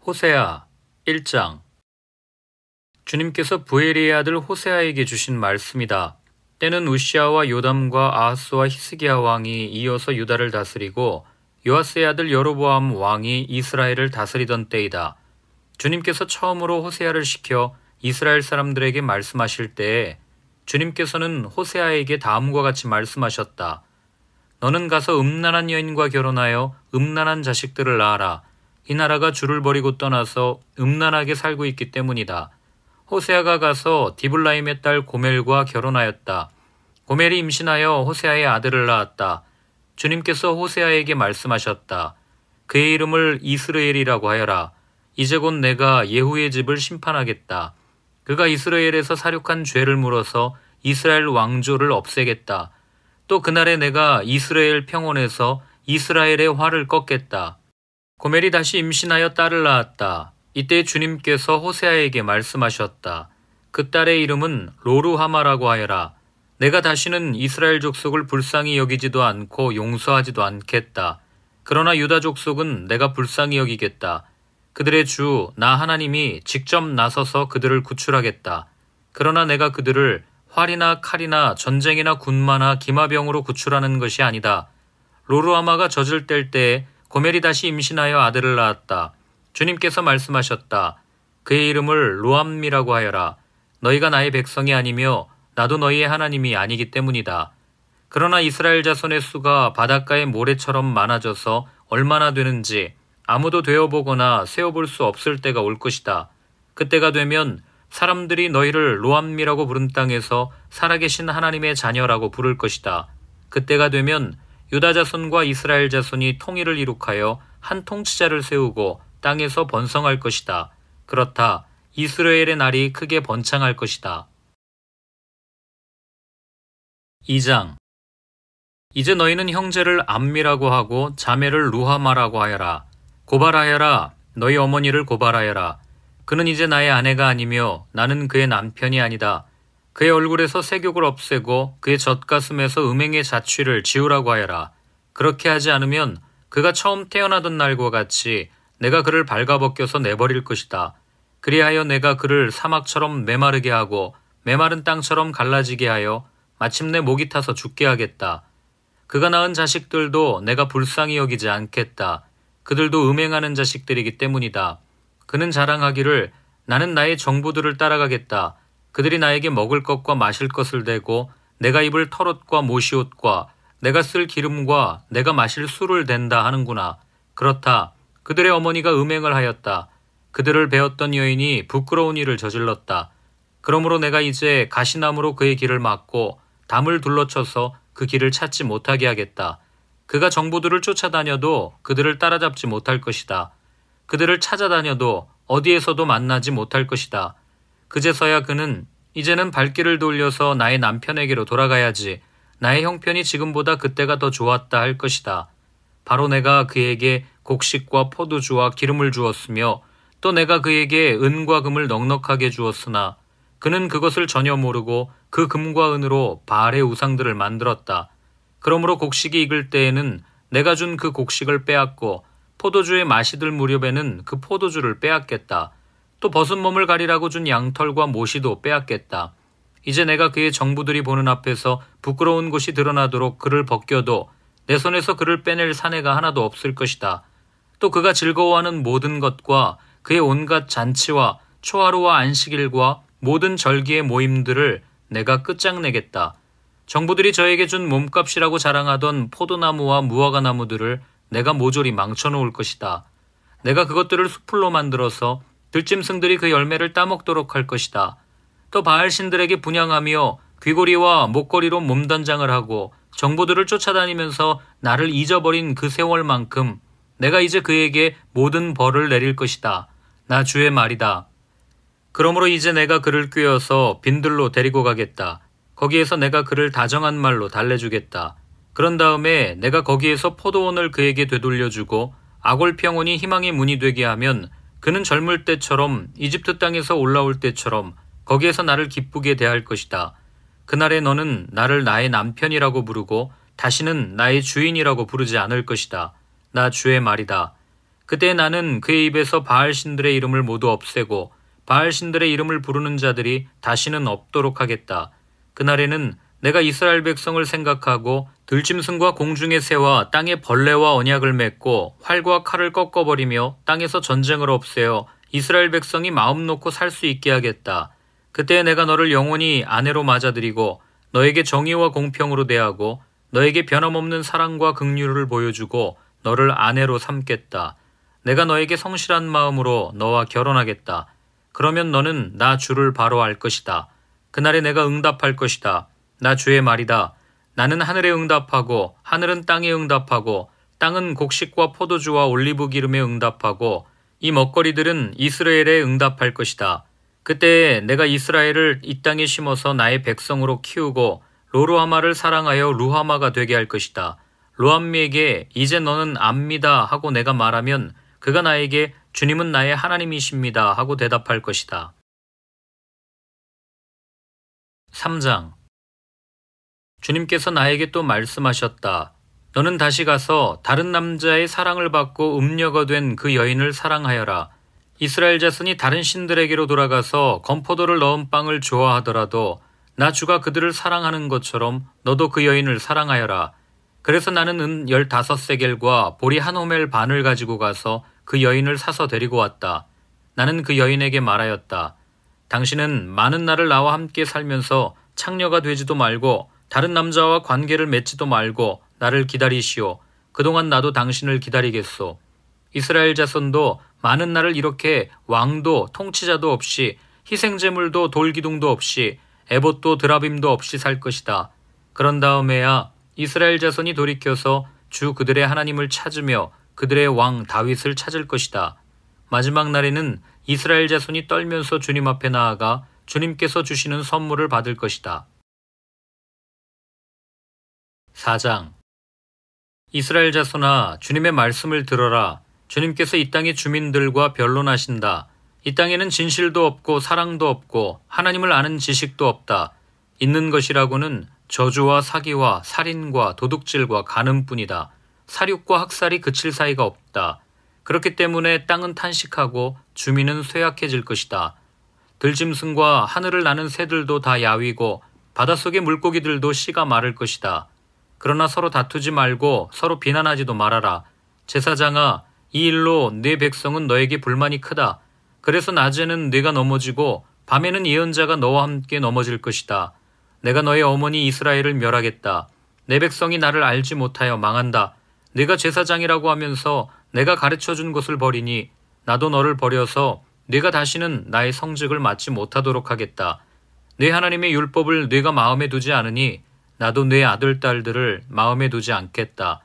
호세아 1장. 주님께서 부엘리의 아들 호세아에게 주신 말씀이다. 때는 우시아와 요담과 아하스와 히스기야 왕이 이어서 유다를 다스리고 요아스의 아들 여로보암 왕이 이스라엘을 다스리던 때이다. 주님께서 처음으로 호세아를 시켜 이스라엘 사람들에게 말씀하실 때에 주님께서는 호세아에게 다음과 같이 말씀하셨다. 너는 가서 음란한 여인과 결혼하여 음란한 자식들을 낳아라. 이 나라가 주를 버리고 떠나서 음란하게 살고 있기 때문이다. 호세아가 가서 디블라임의 딸 고멜과 결혼하였다. 고멜이 임신하여 호세아의 아들을 낳았다. 주님께서 호세아에게 말씀하셨다. 그의 이름을 이스라엘이라고 하여라. 이제 곧 내가 예후의 집을 심판하겠다. 그가 이스라엘에서 사륙한 죄를 물어서 이스라엘 왕조를 없애겠다. 또 그날에 내가 이스라엘 평원에서 이스라엘의 화를 꺾겠다. 고멜이 다시 임신하여 딸을 낳았다. 이때 주님께서 호세아에게 말씀하셨다. 그 딸의 이름은 로루하마라고 하여라. 내가 다시는 이스라엘 족속을 불쌍히 여기지도 않고 용서하지도 않겠다. 그러나 유다 족속은 내가 불쌍히 여기겠다. 그들의 주 나 하나님이 직접 나서서 그들을 구출하겠다. 그러나 내가 그들을 활이나 칼이나 전쟁이나 군마나 기마병으로 구출하는 것이 아니다. 로루하마가 젖을 뗄 때에 고멜이 다시 임신하여 아들을 낳았다. 주님께서 말씀하셨다. 그의 이름을 로암미라고 하여라. 너희가 나의 백성이 아니며 나도 너희의 하나님이 아니기 때문이다. 그러나 이스라엘 자손의 수가 바닷가의 모래처럼 많아져서 얼마나 되는지 아무도 되어보거나 세어볼 수 없을 때가 올 것이다. 그때가 되면 사람들이 너희를 로암미라고 부른 땅에서 살아계신 하나님의 자녀라고 부를 것이다. 그때가 되면 유다 자손과 이스라엘 자손이 통일을 이룩하여 한 통치자를 세우고 땅에서 번성할 것이다. 그렇다. 이스라엘의 날이 크게 번창할 것이다. 2장. 이제 너희는 형제를 암미라고 하고 자매를 루하마라고 하여라. 고발하여라. 너희 어머니를 고발하여라. 그는 이제 나의 아내가 아니며 나는 그의 남편이 아니다. 그의 얼굴에서 색욕을 없애고 그의 젖가슴에서 음행의 자취를 지우라고 하여라. 그렇게 하지 않으면 그가 처음 태어나던 날과 같이 내가 그를 발가벗겨서 내버릴 것이다. 그리하여 내가 그를 사막처럼 메마르게 하고 메마른 땅처럼 갈라지게 하여 마침내 목이 타서 죽게 하겠다. 그가 낳은 자식들도 내가 불쌍히 여기지 않겠다. 그들도 음행하는 자식들이기 때문이다. 그는 자랑하기를 나는 나의 정부들을 따라가겠다. 그들이 나에게 먹을 것과 마실 것을 대고 내가 입을 털옷과 모시옷과 내가 쓸 기름과 내가 마실 술을 댄다 하는구나. 그렇다. 그들의 어머니가 음행을 하였다. 그들을 배웠던 여인이 부끄러운 일을 저질렀다. 그러므로 내가 이제 가시나무로 그의 길을 막고 담을 둘러쳐서 그 길을 찾지 못하게 하겠다. 그가 정부들을 쫓아다녀도 그들을 따라잡지 못할 것이다. 그들을 찾아다녀도 어디에서도 만나지 못할 것이다. 그제서야 그는 이제는 발길을 돌려서 나의 남편에게로 돌아가야지. 나의 형편이 지금보다 그때가 더 좋았다 할 것이다. 바로 내가 그에게 곡식과 포도주와 기름을 주었으며 또 내가 그에게 은과 금을 넉넉하게 주었으나 그는 그것을 전혀 모르고 그 금과 은으로 바알의 우상들을 만들었다. 그러므로 곡식이 익을 때에는 내가 준 그 곡식을 빼앗고 포도주의 맛이 들 무렵에는 그 포도주를 빼앗겠다. 또 벗은 몸을 가리라고 준 양털과 모시도 빼앗겠다. 이제 내가 그의 정부들이 보는 앞에서 부끄러운 곳이 드러나도록 그를 벗겨도 내 손에서 그를 빼낼 사내가 하나도 없을 것이다. 또 그가 즐거워하는 모든 것과 그의 온갖 잔치와 초하루와 안식일과 모든 절기의 모임들을 내가 끝장내겠다. 정부들이 저에게 준 몸값이라고 자랑하던 포도나무와 무화과나무들을 내가 모조리 망쳐놓을 것이다. 내가 그것들을 수풀로 만들어서 들짐승들이 그 열매를 따먹도록 할 것이다. 또 바알 신들에게 분향하며 귀고리와 목걸이로 몸단장을 하고 정부들을 쫓아다니면서 나를 잊어버린 그 세월만큼 내가 이제 그에게 모든 벌을 내릴 것이다. 나 주의 말이다. 그러므로 이제 내가 그를 꿰어서 빈들로 데리고 가겠다. 거기에서 내가 그를 다정한 말로 달래주겠다. 그런 다음에 내가 거기에서 포도원을 그에게 되돌려주고 아골 평원이 희망의 문이 되게 하면 그는 젊을 때처럼 이집트 땅에서 올라올 때처럼 거기에서 나를 기쁘게 대할 것이다. 그날에 너는 나를 나의 남편이라고 부르고 다시는 나의 주인이라고 부르지 않을 것이다. 나 주의 말이다. 그때 나는 그의 입에서 바알 신들의 이름을 모두 없애고 바알 신들의 이름을 부르는 자들이 다시는 없도록 하겠다. 그날에는 내가 이스라엘 백성을 생각하고 들짐승과 공중의 새와 땅의 벌레와 언약을 맺고 활과 칼을 꺾어버리며 땅에서 전쟁을 없애어 이스라엘 백성이 마음 놓고 살 수 있게 하겠다. 그때 내가 너를 영원히 아내로 맞아들이고 너에게 정의와 공평으로 대하고 너에게 변함없는 사랑과 긍휼을 보여주고 너를 아내로 삼겠다. 내가 너에게 성실한 마음으로 너와 결혼하겠다. 그러면 너는 나 주를 바로 알 것이다. 그날에 내가 응답할 것이다. 나 주의 말이다. 나는 하늘에 응답하고 하늘은 땅에 응답하고 땅은 곡식과 포도주와 올리브 기름에 응답하고 이 먹거리들은 이스라엘에 응답할 것이다. 그때 내가 이스라엘을 이 땅에 심어서 나의 백성으로 키우고 로루하마를 사랑하여 루하마가 되게 할 것이다. 로암미에게 이제 너는 압니다 하고 내가 말하면 그가 나에게 주님은 나의 하나님이십니다 하고 대답할 것이다. 3장. 주님께서 나에게 또 말씀하셨다. 너는 다시 가서 다른 남자의 사랑을 받고 음녀가 된 그 여인을 사랑하여라. 이스라엘 자손이 다른 신들에게로 돌아가서 건포도를 넣은 빵을 좋아하더라도 나 주가 그들을 사랑하는 것처럼 너도 그 여인을 사랑하여라. 그래서 나는 은 15세겔과 보리 한 호멜 반을 가지고 가서 그 여인을 사서 데리고 왔다. 나는 그 여인에게 말하였다. 당신은 많은 날을 나와 함께 살면서 창녀가 되지도 말고 다른 남자와 관계를 맺지도 말고 나를 기다리시오. 그동안 나도 당신을 기다리겠소. 이스라엘 자손도 많은 날을 이렇게 왕도 통치자도 없이 희생제물도 돌기둥도 없이 에봇도 드라빔도 없이 살 것이다. 그런 다음에야 이스라엘 자손이 돌이켜서 주 그들의 하나님을 찾으며 그들의 왕 다윗을 찾을 것이다. 마지막 날에는 이스라엘 자손이 떨면서 주님 앞에 나아가 주님께서 주시는 선물을 받을 것이다. 4장. 이스라엘 자손아, 주님의 말씀을 들어라. 주님께서 이 땅의 주민들과 변론하신다. 이 땅에는 진실도 없고 사랑도 없고 하나님을 아는 지식도 없다. 있는 것이라고는 저주와 사기와 살인과 도둑질과 간음뿐이다. 사륙과 학살이 그칠 사이가 없다. 그렇기 때문에 땅은 탄식하고 주민은 쇠약해질 것이다. 들짐승과 하늘을 나는 새들도 다 야위고 바닷속의 물고기들도 씨가 마를 것이다. 그러나 서로 다투지 말고 서로 비난하지도 말아라. 제사장아, 이 일로 네 백성은 너에게 불만이 크다. 그래서 낮에는 네가 넘어지고 밤에는 예언자가 너와 함께 넘어질 것이다. 내가 너의 어머니 이스라엘을 멸하겠다. 내 백성이 나를 알지 못하여 망한다. 네가 제사장이라고 하면서 내가 가르쳐준 것을 버리니 나도 너를 버려서 네가 다시는 나의 성직을 맡지 못하도록 하겠다. 네 하나님의 율법을 네가 마음에 두지 않으니 나도 네 아들, 딸들을 마음에 두지 않겠다.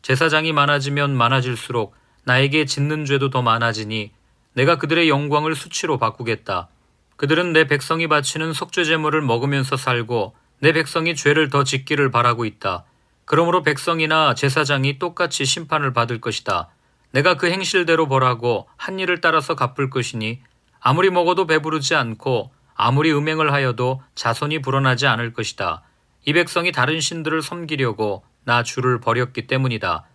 제사장이 많아지면 많아질수록 나에게 짓는 죄도 더 많아지니 내가 그들의 영광을 수치로 바꾸겠다. 그들은 내 백성이 바치는 속죄제물을 먹으면서 살고 내 백성이 죄를 더 짓기를 바라고 있다. 그러므로 백성이나 제사장이 똑같이 심판을 받을 것이다. 내가 그 행실대로 벌하고 한 일을 따라서 갚을 것이니 아무리 먹어도 배부르지 않고 아무리 음행을 하여도 자손이 불어나지 않을 것이다. 이 백성이 다른 신들을 섬기려고 나 주를 버렸기 때문이다.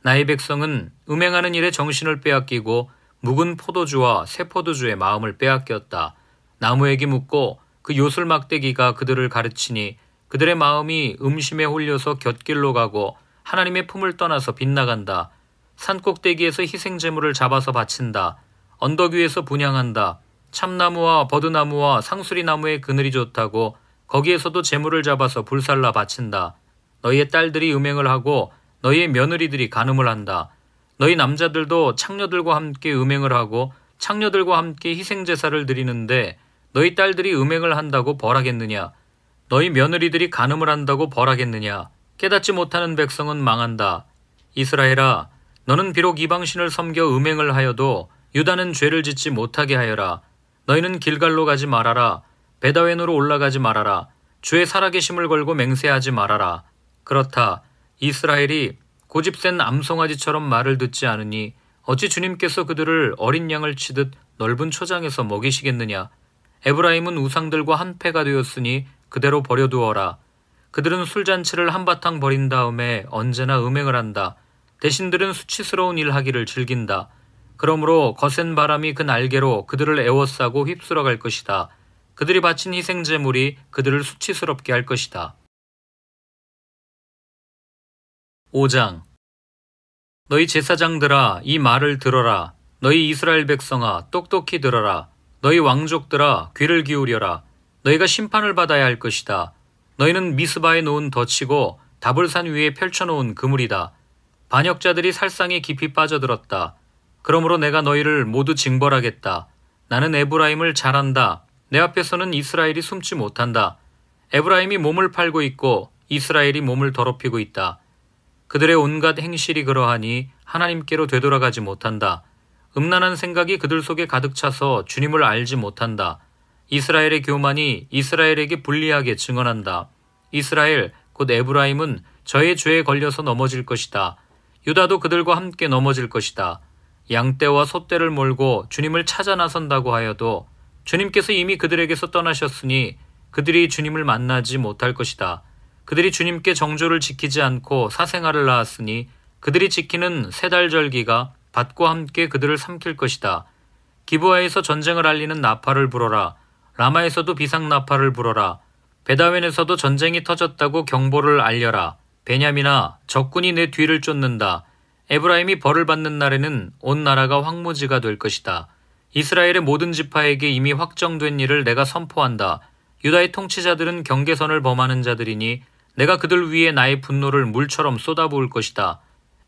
나의 백성은 음행하는 일에 정신을 빼앗기고 묵은 포도주와 새 포도주의 마음을 빼앗겼다. 나무에게 묻고 그 요술 막대기가 그들을 가르치니 그들의 마음이 음심에 홀려서 곁길로 가고 하나님의 품을 떠나서 빗나간다. 산꼭대기에서 희생제물을 잡아서 바친다. 언덕 위에서 분향한다. 참나무와 버드나무와 상수리나무의 그늘이 좋다고 거기에서도 제물을 잡아서 불살라 바친다. 너희의 딸들이 음행을 하고 너희의 며느리들이 간음을 한다. 너희 남자들도 창녀들과 함께 음행을 하고 창녀들과 함께 희생제사를 드리는데 너희 딸들이 음행을 한다고 벌하겠느냐? 너희 며느리들이 간음을 한다고 벌하겠느냐? 깨닫지 못하는 백성은 망한다. 이스라엘아, 너는 비록 이방신을 섬겨 음행을 하여도 유다는 죄를 짓지 못하게 하여라. 너희는 길갈로 가지 말아라. 베다웬으로 올라가지 말아라. 주의 살아계심을 걸고 맹세하지 말아라. 그렇다. 이스라엘이 고집센 암송아지처럼 말을 듣지 않으니 어찌 주님께서 그들을 어린 양을 치듯 넓은 초장에서 먹이시겠느냐. 에브라임은 우상들과 한패가 되었으니 그대로 버려두어라. 그들은 술잔치를 한바탕 버린 다음에 언제나 음행을 한다. 대신들은 수치스러운 일 하기를 즐긴다. 그러므로 거센 바람이 그 날개로 그들을 에워싸고 휩쓸어 갈 것이다. 그들이 바친 희생 제물이 그들을 수치스럽게 할 것이다. 5장. 너희 제사장들아, 이 말을 들어라. 너희 이스라엘 백성아, 똑똑히 들어라. 너희 왕족들아, 귀를 기울여라. 너희가 심판을 받아야 할 것이다. 너희는 미스바에 놓은 덫이고 다볼산 위에 펼쳐놓은 그물이다. 반역자들이 살상에 깊이 빠져들었다. 그러므로 내가 너희를 모두 징벌하겠다. 나는 에브라임을 잘 안다. 내 앞에서는 이스라엘이 숨지 못한다. 에브라임이 몸을 팔고 있고 이스라엘이 몸을 더럽히고 있다. 그들의 온갖 행실이 그러하니 하나님께로 되돌아가지 못한다. 음란한 생각이 그들 속에 가득 차서 주님을 알지 못한다. 이스라엘의 교만이 이스라엘에게 불리하게 증언한다. 이스라엘, 곧 에브라임은 저의 죄에 걸려서 넘어질 것이다. 유다도 그들과 함께 넘어질 것이다. 양떼와 소떼를 몰고 주님을 찾아 나선다고 하여도 주님께서 이미 그들에게서 떠나셨으니 그들이 주님을 만나지 못할 것이다. 그들이 주님께 정조를 지키지 않고 사생아를 낳았으니 그들이 지키는 세 달 절기가 밭과 함께 그들을 삼킬 것이다. 기브아에서 전쟁을 알리는 나팔을 불어라. 라마에서도 비상 나팔을 불어라. 베다웬에서도 전쟁이 터졌다고 경보를 알려라. 베냐민아, 적군이 내 뒤를 쫓는다. 에브라임이 벌을 받는 날에는 온 나라가 황무지가 될 것이다. 이스라엘의 모든 지파에게 이미 확정된 일을 내가 선포한다. 유다의 통치자들은 경계선을 범하는 자들이니 내가 그들 위에 나의 분노를 물처럼 쏟아부을 것이다.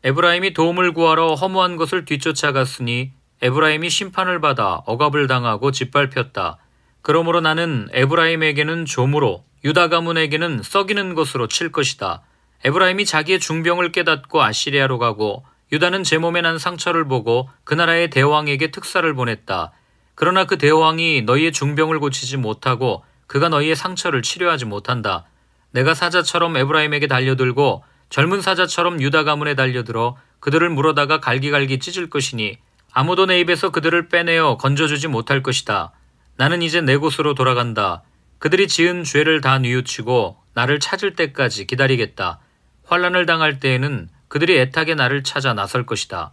에브라임이 도움을 구하러 허무한 것을 뒤쫓아갔으니 에브라임이 심판을 받아 억압을 당하고 짓밟혔다. 그러므로 나는 에브라임에게는 조무로 유다 가문에게는 썩이는 것으로 칠 것이다. 에브라임이 자기의 중병을 깨닫고 아시리아로 가고 유다는 제 몸에 난 상처를 보고 그 나라의 대왕에게 특사를 보냈다. 그러나 그 대왕이 너희의 중병을 고치지 못하고 그가 너희의 상처를 치료하지 못한다. 내가 사자처럼 에브라임에게 달려들고 젊은 사자처럼 유다 가문에 달려들어 그들을 물어다가 갈기갈기 찢을 것이니 아무도 내 입에서 그들을 빼내어 건져주지 못할 것이다. 나는 이제 내 곳으로 돌아간다. 그들이 지은 죄를 다 뉘우치고 나를 찾을 때까지 기다리겠다. 환난을 당할 때에는 그들이 애타게 나를 찾아 나설 것이다.